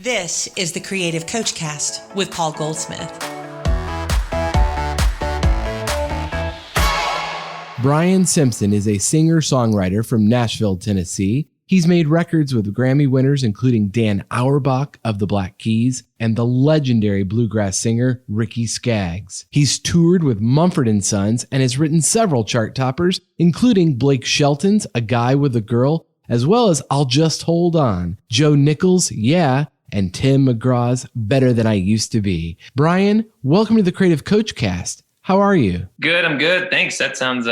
This is the Creative Coach Cast with Paul Goldsmith. Bryan Simpson is a singer-songwriter from Nashville, Tennessee. He's made records with Grammy winners including Dan Auerbach of the Black Keys and the legendary bluegrass singer Ricky Saggs. He's toured with Mumford and Sons and has written several chart toppers, including Blake Shelton's A Guy with a Girl, as well as I'll Just Hold On, Joe Nichols' Yeah, and Tim McGraw's Better Than I Used to Be. Bryan, welcome to the Creative Coach Cast. How are you? Good, I'm good. Thanks. That sounds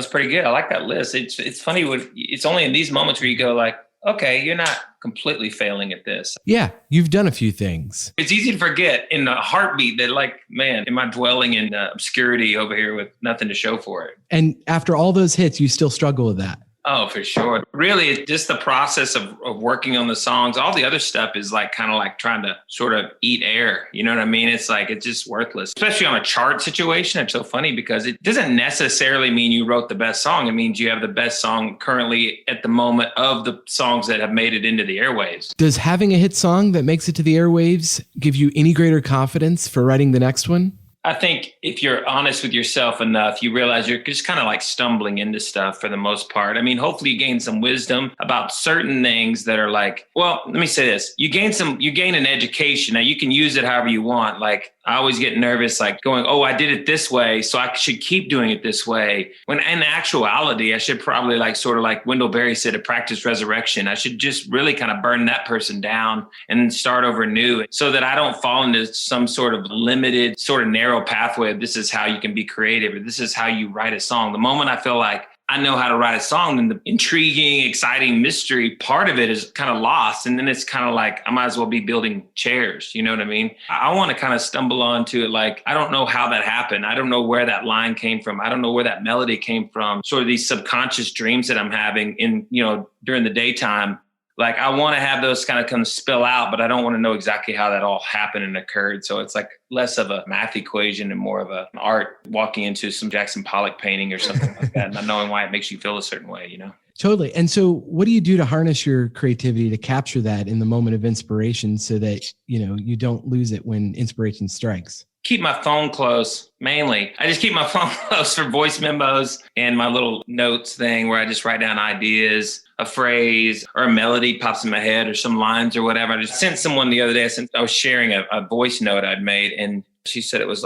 pretty good. I like that list. It's funny it's only in these moments where you go like, okay, you're not completely failing at this. Yeah, you've done a few things. It's easy to forget in a heartbeat that like, man, am I dwelling in obscurity over here with nothing to show for it? And after all those hits, you still struggle with that. Oh, for sure. Really, it's just the process of working on the songs. All the other stuff is like kind of like trying to sort of eat air. You know what I mean? It's like, it's just worthless, especially on a chart situation. It's so funny because it doesn't necessarily mean you wrote the best song. It means you have the best song currently at the moment of the songs that have made it into the airwaves. Does having a hit song that makes it to the airwaves give you any greater confidence for writing the next one? I think if you're honest with yourself enough, you realize you're just kind of like stumbling into stuff for the most part. I mean, hopefully you gain some wisdom about certain things that are like, well, let me say this. You gain an education. Now you can use it however you want. Like I always get nervous, like going, oh, I did it this way, so I should keep doing it this way. When in actuality, I should probably like sort of like Wendell Berry said, to practice resurrection. I should just really kind of burn that person down and start over new so that I don't fall into some sort of limited, sort of narrow pathway of this is how you can be creative or this is how you write a song. The moment I feel like I know how to write a song, then the intriguing, exciting mystery part of it is kind of lost. And then it's kind of like, I might as well be building chairs. You know what I mean? I want to kind of stumble onto it. Like, I don't know how that happened. I don't know where that line came from. I don't know where that melody came from. Sort of these subconscious dreams that I'm having during the daytime. Like I want to have those kind of spill out, but I don't want to know exactly how that all happened and occurred. So it's like less of a math equation and more of an art, walking into some Jackson Pollock painting or something like that, not knowing why it makes you feel a certain way, you know? Totally. And so what do you do to harness your creativity to capture that in the moment of inspiration so that, you don't lose it when inspiration strikes? Keep my phone close, mainly. I just keep my phone close for voice memos and my little notes thing where I just write down ideas, a phrase or a melody pops in my head or some lines or whatever. I just sent someone the other day, I was sharing a voice note I'd made, and she said it was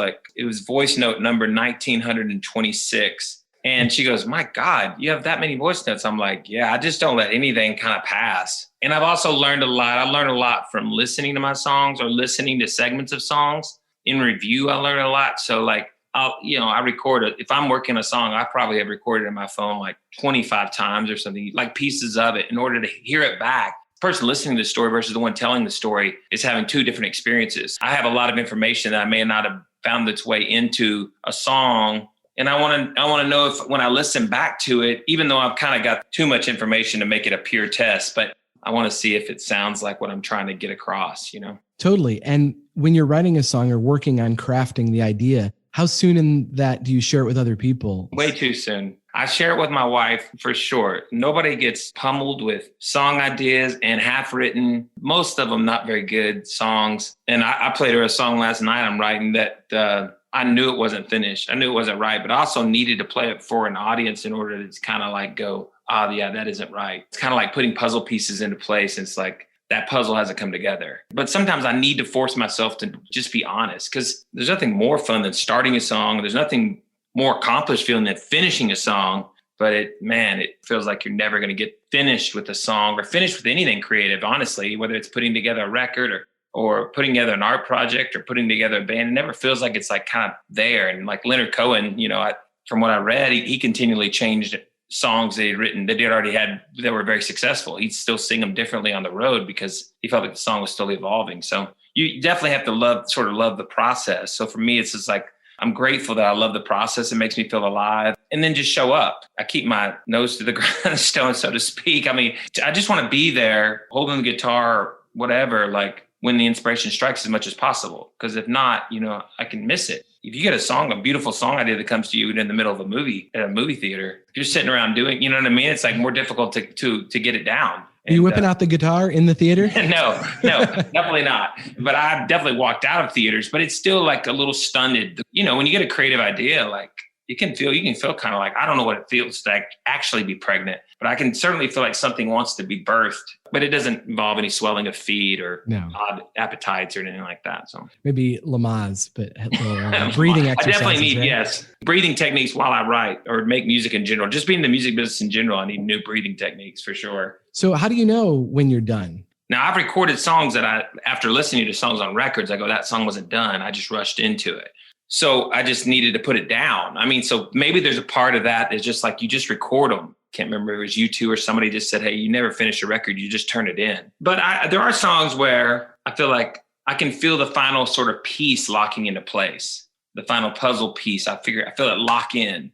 voice note number 1926. And she goes, my God, you have that many voice notes. I'm like, yeah, I just don't let anything kind of pass. And I've also learned a lot. I learned a lot from listening to my songs or listening to segments of songs. In review, I learned a lot. So like, I record it. If I'm working a song, I probably have recorded it in my phone like 25 times or something, like pieces of it in order to hear it back. The person listening to the story versus the one telling the story is having two different experiences. I have a lot of information that I may not have found its way into a song. And I want to know if when I listen back to it, even though I've kind of got too much information to make it a pure test, but I want to see if it sounds like what I'm trying to get across, Totally. And when you're writing a song or working on crafting the idea, how soon in that do you share it with other people? Way too soon. I share it with my wife for sure. Nobody gets pummeled with song ideas and half written, most of them not very good songs. And I played her a song last night I'm writing that I knew it wasn't finished. I knew it wasn't right, but I also needed to play it for an audience in order to kind of like go, yeah, that isn't right. It's kind of like putting puzzle pieces into place. And it's like, that puzzle hasn't come together. But sometimes I need to force myself to just be honest, because there's nothing more fun than starting a song. There's nothing more accomplished feeling than finishing a song. But it feels like you're never going to get finished with a song or finished with anything creative, honestly, whether it's putting together a record or putting together an art project or putting together a band. It never feels like it's like kind of there. And like Leonard Cohen, from what I read, he continually changed songs that he'd written that that were very successful. He'd still sing them differently on the road because he felt like the song was still evolving. So you definitely have to love the process. So for me, it's just like, I'm grateful that I love the process. It makes me feel alive, and then just show up. I keep my nose to the grindstone, so to speak. I mean, I just want to be there holding the guitar or whatever, like when the inspiration strikes as much as possible. Because if not, I can miss it. If you get a beautiful song idea that comes to you in the middle of a movie at a movie theater, if you're sitting around doing, you know what I mean? It's like more difficult to get it down. Are you whipping out the guitar in the theater? No, definitely not. But I definitely walked out of theaters, but it's still like a little stunted. When you get a creative idea, like you can feel kind of like, I don't know what it feels to actually be pregnant, but I can certainly feel like something wants to be birthed, but it doesn't involve any swelling of feet or odd appetites or anything like that. So maybe Lamaze, but breathing exercises. I definitely need, breathing techniques while I write or make music in general. Just being in the music business in general, I need new breathing techniques for sure. So how do you know when you're done? Now, I've recorded songs that after listening to songs on records, I go, that song wasn't done. I just rushed into it. So I just needed to put it down. I mean, so maybe there's a part of that is just like you just record them. Can't remember if it was you two or somebody just said, hey, you never finish a record, you just turn it in. But there are songs where I feel like I can feel the final sort of piece locking into place, the final puzzle piece. I feel it lock in.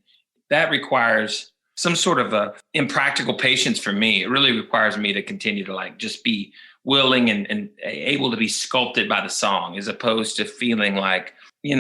That requires some sort of a impractical patience for me. It really requires me to continue to like just be willing and able to be sculpted by the song, as opposed to feeling like, you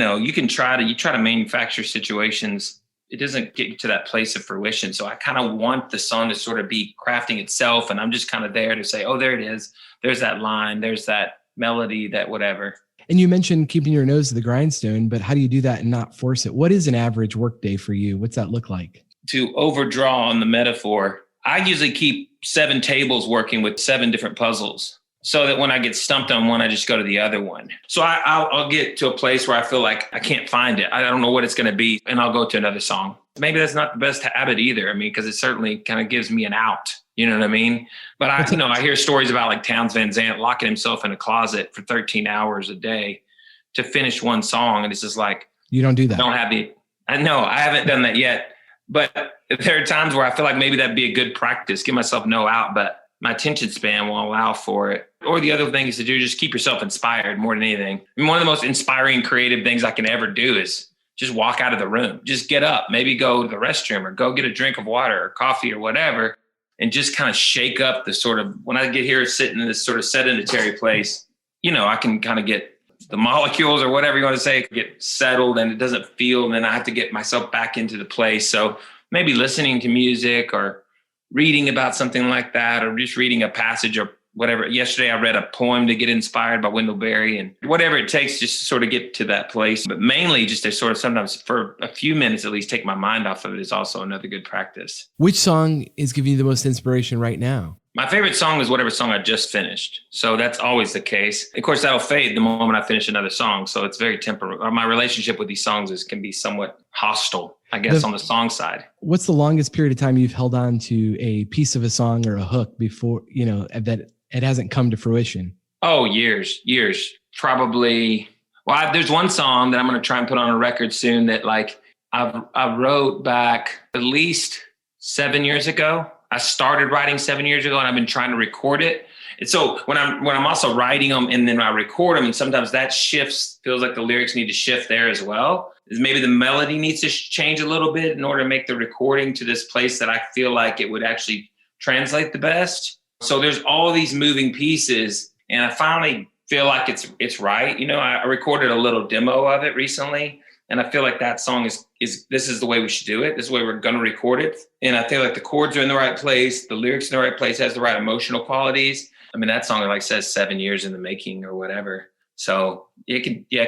try to manufacture situations. It doesn't get you to that place of fruition. So I kind of want the song to sort of be crafting itself. And I'm just kind of there to say, oh, there it is. There's that line. There's that melody, that whatever. And you mentioned keeping your nose to the grindstone, but how do you do that and not force it? What is an average work day for you? What's that look like? To overdraw on the metaphor, I usually keep 7 tables working with 7 different puzzles, so that when I get stumped on one, I just go to the other one. So I'll get to a place where I feel like I can't find it. I don't know what it's going to be, and I'll go to another song. Maybe that's not the best habit either. I mean, because it certainly kind of gives me an out. You know what I mean? But I hear stories about like Townes Van Zandt locking himself in a closet for 13 hours a day to finish one song, and it's just like, you don't do that. I know I haven't done that yet. But there are times where I feel like maybe that'd be a good practice. Give myself no out, but my attention span will allow for it. Or the other thing is to do, just keep yourself inspired more than anything. I mean, one of the most inspiring creative things I can ever do is just walk out of the room, just get up, maybe go to the restroom or go get a drink of water or coffee or whatever, and just kind of shake up the sort of, when I get here sitting in this sort of sedentary place, I can kind of get the molecules or whatever you want to say, get settled, and it doesn't feel, and then I have to get myself back into the place. So maybe listening to music or reading about something like that, or just reading a passage or whatever. Yesterday, I read a poem to get inspired by Wendell Berry, and whatever it takes just to sort of get to that place. But mainly just to sort of sometimes for a few minutes at least take my mind off of it is also another good practice. Which song is giving you the most inspiration right now? My favorite song is whatever song I just finished. So that's always the case. Of course, that'll fade the moment I finish another song. So it's very temporary. My relationship with these songs can be somewhat hostile, I guess, on the song side. What's the longest period of time you've held on to a piece of a song or a hook before, that it hasn't come to fruition? Oh, years. Probably. Well, there's one song that I'm going to try and put on a record soon that I wrote back at least 7 years ago. I started writing 7 years ago, and I've been trying to record it. And so when I'm also writing them and then I record them, and sometimes that shifts, feels like the lyrics need to shift there as well. Is maybe the melody needs to change a little bit in order to make the recording to this place that I feel like it would actually translate the best. So there's all these moving pieces, and I finally feel like it's right. I recorded a little demo of it recently, and I feel like that song is this is the way we should do it. This is the way we're going to record it. And I feel like the chords are in the right place. The lyrics in the right place, has the right emotional qualities. I mean, that song says 7 years in the making or whatever. So it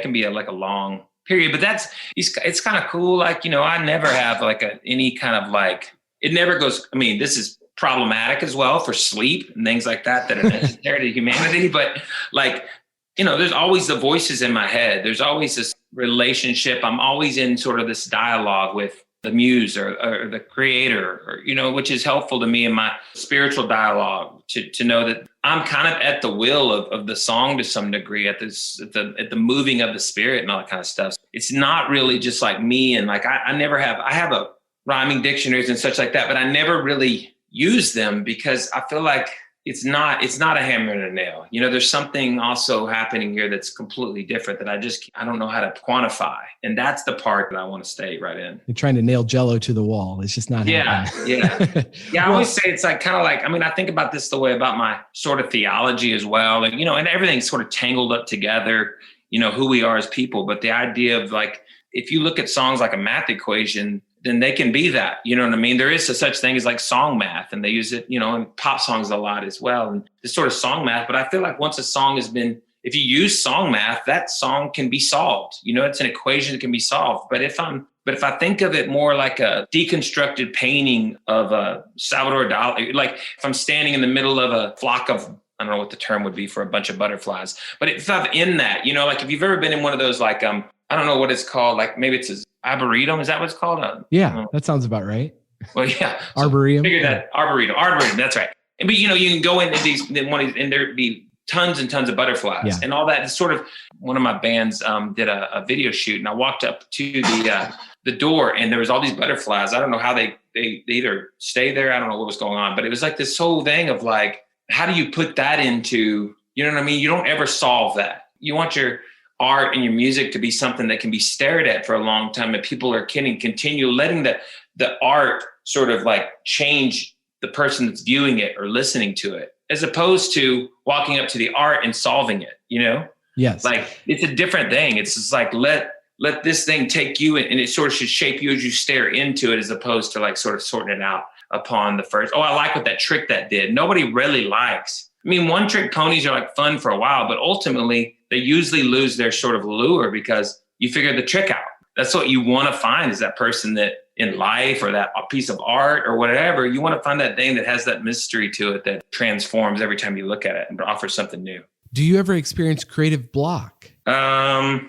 can be a long period, but it's kind of cool. I never have any kind of it never goes. I mean, this is problematic as well for sleep and things like that are necessary to humanity. But there's always the voices in my head. There's always this relationship. I'm always in sort of this dialogue with the muse or the creator, which is helpful to me in my spiritual dialogue to know that I'm kind of at the will of the song to some degree, at the moving of the spirit and all that kind of stuff. It's not really just like me. And I have a rhyming dictionaries and such like that, but I never really use them because I feel like it's not a hammer and a nail. There's something also happening here that's completely different that I don't know how to quantify. And that's the part that I want to stay right in. You're trying to nail Jell-O to the wall. It's just not happening. Yeah. Yeah. I always say it's I think about this the way about my sort of theology as well. And, and everything's sort of tangled up together, who we are as people. But the idea of if you look at songs like a math equation, then they can be that. You know what I mean? There is a such thing as like song math, and they use it, in pop songs a lot as well. And this sort of song math. But I feel like once a song has been, if you use song math, that song can be solved. It's an equation that can be solved. But if I think of it more like a deconstructed painting of a Salvador Dali, like if I'm standing in the middle of a flock of, I don't know what the term would be for a bunch of butterflies, but if I'm in that, like if you've ever been in one of those, like, I don't know what it's called, like maybe it's an arboretum. Is that what it's called? Yeah, that sounds about right. Well, yeah. Arboretum. Figure that arboretum. That's right. But you can go into these, and there'd be tons and tons of butterflies and all that. It's sort of, one of my bands did a video shoot, and I walked up to the door, and there was all these butterflies. I don't know how they either stay there. I don't know what was going on, but it was like this whole thing of like, how do you put that into, you know what I mean? You don't ever solve that. You want your art and your music to be something that can be stared at for a long time, and people are continue letting the art sort of like change the person that's viewing it or listening to it, as opposed to walking up to the art and solving it, Yes. Like it's a different thing. It's just like, let this thing take you, and it sort of should shape you as you stare into it, as opposed to like sort of sorting it out upon the first. Oh, I like what that trick that did. Nobody really likes. I mean, one trick ponies are like fun for a while, but ultimately they usually lose their sort of lure because you figure the trick out. That's what you want to find, is that person that in life, or that piece of art or whatever. You want to find that thing that has that mystery to it that transforms every time you look at it and offers something new. Do you ever experience creative block? No,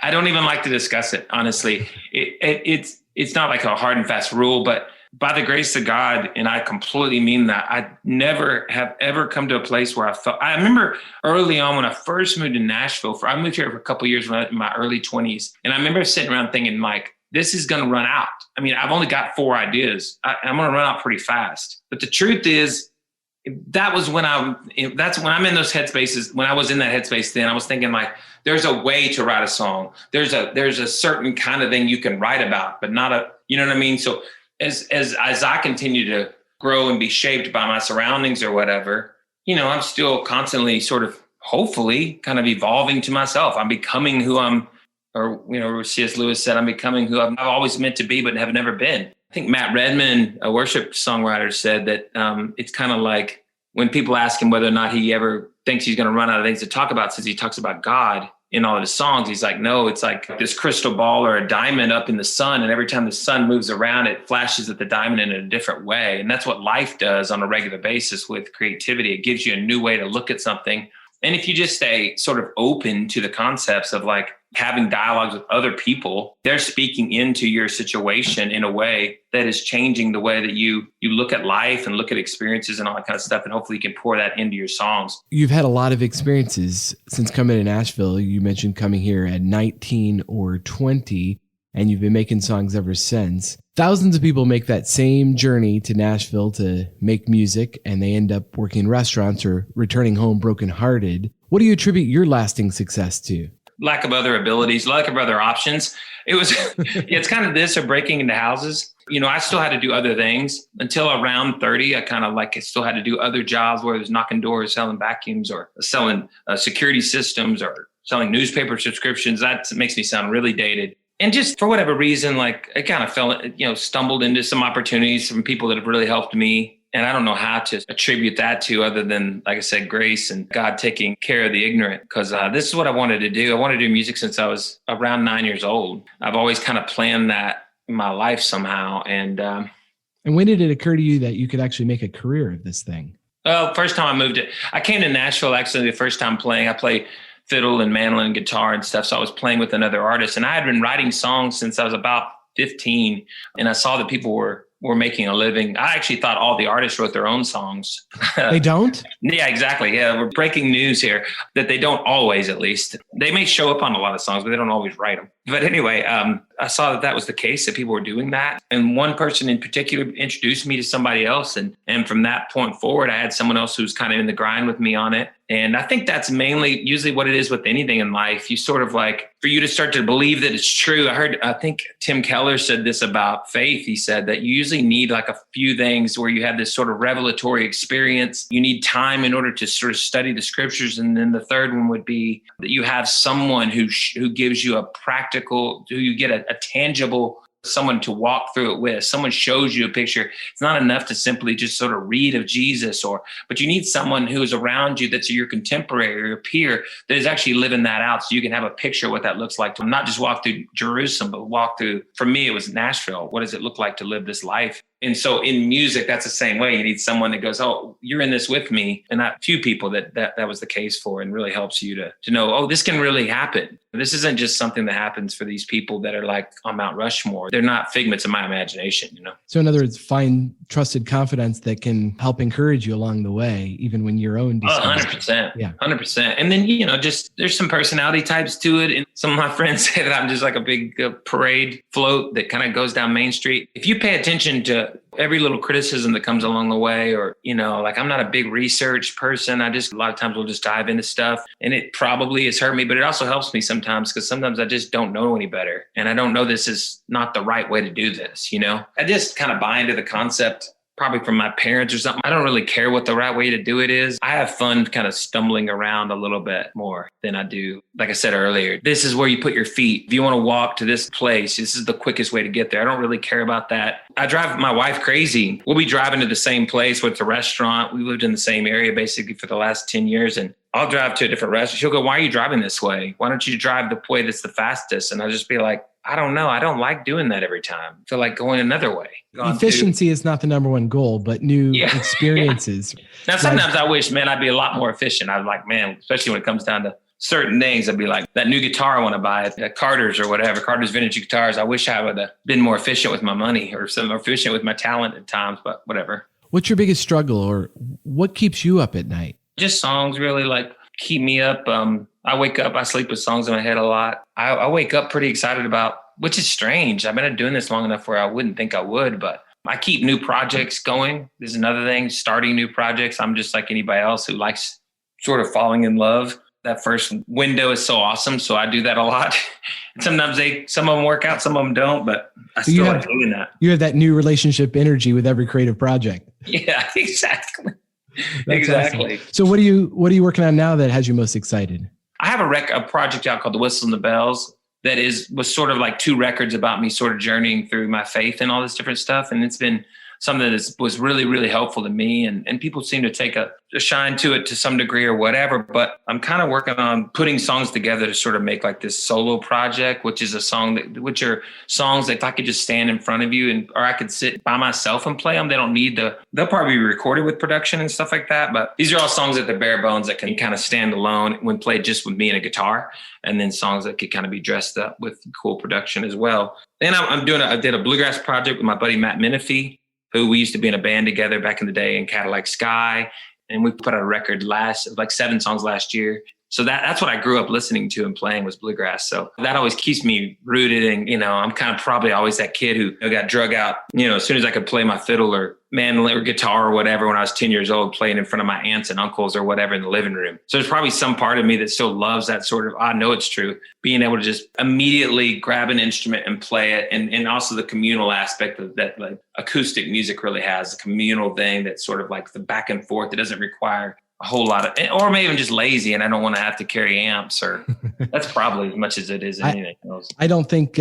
I don't even like to discuss it. Honestly, it's not like a hard and fast rule, but by the grace of God, and I completely mean that, I never have ever come to a place where I remember early on when I first moved to Nashville, I moved here for a couple of years when I was in my early 20s. And I remember sitting around thinking, like, this is going to run out. I mean, I've only got 4 ideas. I'm going to run out pretty fast. But the truth is, that's when I'm in those headspaces. When I was in that headspace, then I was thinking, like, there's a way to write a song. There's a certain kind of thing you can write about, but not you know what I mean? So as I continue to grow and be shaped by my surroundings or whatever, I'm still constantly sort of, hopefully, kind of evolving to myself. I'm becoming who I'm, or C.S. Lewis said, I'm becoming who I've always meant to be, but have never been. I think Matt Redman, a worship songwriter, said that it's kind of like when people ask him whether or not he ever thinks he's going to run out of things to talk about, since he talks about God in all of his songs, he's like, no, it's like this crystal ball or a diamond up in the sun. And every time the sun moves around, it flashes at the diamond in a different way. And that's what life does on a regular basis with creativity. It gives you a new way to look at something. And if you just stay sort of open to the concepts of like having dialogues with other people, they're speaking into your situation in a way that is changing the way that you look at life and look at experiences and all that kind of stuff. And hopefully you can pour that into your songs. You've had a lot of experiences since coming to Nashville. You mentioned coming here at 19 or 20, and you've been making songs ever since. Thousands of people make that same journey to Nashville to make music, and they end up working in restaurants or returning home brokenhearted. What do you attribute your lasting success to? Lack of other abilities, lack of other options. It was, it's kind of this or breaking into houses. I still had to do other things until around 30. I still had to do other jobs, where it was knocking doors, selling vacuums, or selling security systems, or selling newspaper subscriptions. That makes me sound really dated. And just for whatever reason, like I kind of stumbled into some opportunities from people that have really helped me. And I don't know how to attribute that to, other than, like I said, grace and God taking care of the ignorant. Because this is what I wanted to do. I wanted to do music since I was around 9 years old. I've always kind of planned that in my life somehow. And when did it occur to you that you could actually make a career of this thing? Well, first time I came to Nashville, actually, the first time playing. I play fiddle and mandolin and guitar and stuff. So I was playing with another artist, and I had been writing songs since I was about 15. And I saw that people were making a living. I actually thought all the artists wrote their own songs. They don't? Yeah, exactly. Yeah, we're breaking news here that they don't always, at least. They may show up on a lot of songs, but they don't always write them. But anyway, I saw that was the case, that people were doing that. And one person in particular introduced me to somebody else. And from that point forward, I had someone else who was kind of in the grind with me on it. And I think that's mainly usually what it is with anything in life. You sort of like, for you to start to believe that it's true. I think Tim Keller said this about faith. He said that you usually need like a few things where you have this sort of revelatory experience. You need time in order to sort of study the scriptures. And then the third one would be that you have have someone who gives you a practical, who you get a tangible, someone to walk through it with. Someone shows you a picture. It's not enough to simply just sort of read of Jesus, but you need someone who is around you that's your contemporary or your peer that is actually living that out, so you can have a picture of what that looks like to not just walk through Jerusalem, but walk through, for me, it was Nashville. What does it look like to live this life? And so in music, that's the same way. You need someone that goes, oh, you're in this with me. And not few people that was the case for, and really helps you to know, oh, this can really happen. This isn't just something that happens for these people that are like on Mount Rushmore. They're not figments of my imagination, you know? So in other words, find trusted confidence that can help encourage you along the way, even when your own. 100%. Yeah. 100%. And then, just there's some personality types to it. And some of my friends say that I'm just like a big parade float that kind of goes down Main Street. If you pay attention to every little criticism that comes along the way, or, like I'm not a big research person. A lot of times we'll just dive into stuff, and it probably has hurt me, but it also helps me sometimes, because sometimes I just don't know any better. And I don't know this is not the right way to do this. I just kind of buy into the concept, probably from my parents or something. I don't really care what the right way to do it is. I have fun kind of stumbling around a little bit more than I do. Like I said earlier, this is where you put your feet. If you want to walk to this place, this is the quickest way to get there. I don't really care about that. I drive my wife crazy. We'll be driving to the same place where it's a restaurant. We lived in the same area basically for the last 10 years. And I'll drive to a different restaurant. She'll go, why are you driving this way? Why don't you drive the way that's the fastest? And I'll just be like, I don't know. I don't like doing that every time. I feel like going another way. Efficiency is not the number one goal, but new experiences. Yeah. Now, sometimes I wish, man, I'd be a lot more efficient. I'm like, man, especially when it comes down to certain things, I'd be like, that new guitar I want to buy at Carter's or whatever, Carter's Vintage Guitars. I wish I would have been more efficient with my money, or more efficient with my talent at times, but whatever. What's your biggest struggle, or what keeps you up at night? Just songs really keep me up. I wake up, I sleep with songs in my head a lot. I wake up pretty excited about, which is strange. I've been doing this long enough where I wouldn't think I would, but I keep new projects going. This is another thing, starting new projects. I'm just like anybody else who likes sort of falling in love. That first window is so awesome. So I do that a lot. Sometimes some of them work out, some of them don't, but I still like doing that. You have that new relationship energy with every creative project. Yeah, exactly. Exactly. Awesome. So what are you working on now that has you most excited? I have a project out called The Whistle and the Bells that was sort of like 2 records about me sort of journeying through my faith and all this different stuff. And it's been something that was really, really helpful to me. And people seem to take a shine to it to some degree or whatever. But I'm kind of working on putting songs together to sort of make like this solo project, which are songs that if I could just stand in front of you or I could sit by myself and play them. They don't need they'll probably be recorded with production and stuff like that. But these are all songs at the bare bones that can kind of stand alone when played just with me and a guitar. And then songs that could kind of be dressed up with cool production as well. Then I did a bluegrass project with my buddy Matt Menifee, who we used to be in a band together back in the day in Cadillac Sky. And we put out a record 7 songs last year. So that's what I grew up listening to and playing was bluegrass. So that always keeps me rooted. And, I'm kind of probably always that kid who got drug out, as soon as I could play my fiddle or mandolin or guitar or whatever when I was 10 years old, playing in front of my aunts and uncles or whatever in the living room. So there's probably some part of me that still loves that sort of, I know it's true, being able to just immediately grab an instrument and play it. And also the communal aspect of that, like acoustic music really has a communal thing that's sort of like the back and forth. It doesn't require a whole lot of, or maybe I'm just lazy and I don't want to have to carry amps, or that's probably as much as it is anything else. I don't think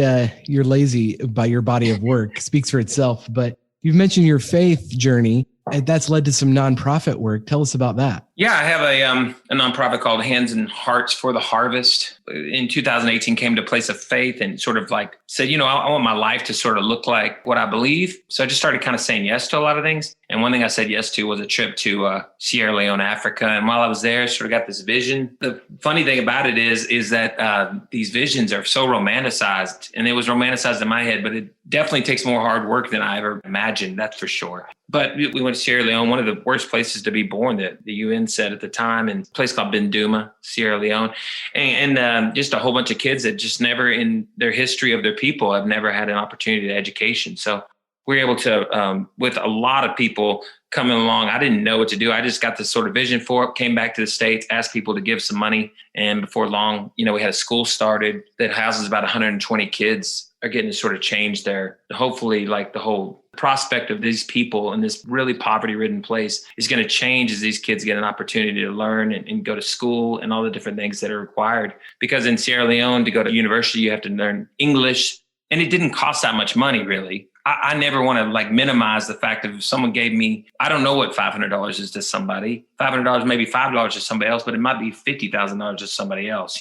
you're lazy by your body of work. Speaks for itself. But you've mentioned your faith journey. That's led to some nonprofit work. Tell us about that. Yeah, I have a nonprofit called Hands and Hearts for the Harvest. In 2018, came to a place of faith and sort of like said, I want my life to sort of look like what I believe. So I just started kind of saying yes to a lot of things. And one thing I said yes to was a trip to Sierra Leone, Africa. And while I was there, I sort of got this vision. The funny thing about it is that these visions are so romanticized, and it was romanticized in my head, but it definitely takes more hard work than I ever imagined. That's for sure. But we went to Sierra Leone, one of the worst places to be born, the UN said at the time, and a place called Benduma, Sierra Leone. And just a whole bunch of kids that just never in their history of their people have never had an opportunity to education. So we were able to, with a lot of people coming along, I didn't know what to do. I just got this sort of vision for it, came back to the States, asked people to give some money. And before long, we had a school started that houses about 120 kids, are getting to sort of change hopefully like the whole prospect of these people in this really poverty-ridden place is going to change as these kids get an opportunity to learn and go to school and all the different things that are required. Because in Sierra Leone, to go to university, you have to learn English, and it didn't cost that much money, really. I never want to minimize the fact that if someone gave me, I don't know what $500 is to somebody. $500, maybe $5 to somebody else, but it might be $50,000 to somebody else,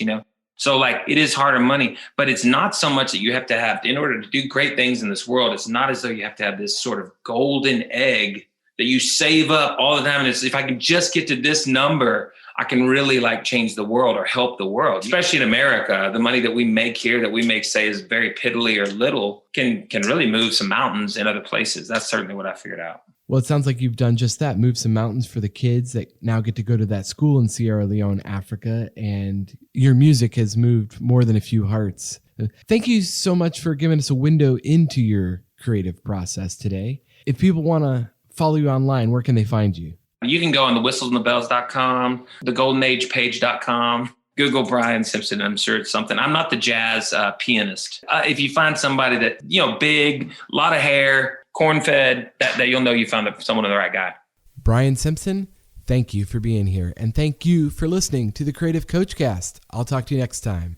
So it is harder money, but it's not so much that you have to have, in order to do great things in this world, it's not as though you have to have this sort of golden egg that you save up all the time. And it's, if I can just get to this number, I can really change the world or help the world, especially in America. The money that we make here, that we make say is very piddly or little, can really move some mountains in other places. That's certainly what I figured out. Well, it sounds like you've done just that, move some mountains for the kids that now get to go to that school in Sierra Leone, Africa, and your music has moved more than a few hearts. Thank you so much for giving us a window into your creative process today. If people want to follow you online, where can they find you? You can go on the whistlesandthebells.com, thegoldenagepage.com, Google Bryan Simpson. I'm sure it's something. I'm not the jazz pianist. If you find somebody that, big, a lot of hair, corn-fed, that you'll know you found someone the right guy. Bryan Simpson, thank you for being here. And thank you for listening to the Creative Coach Cast. I'll talk to you next time.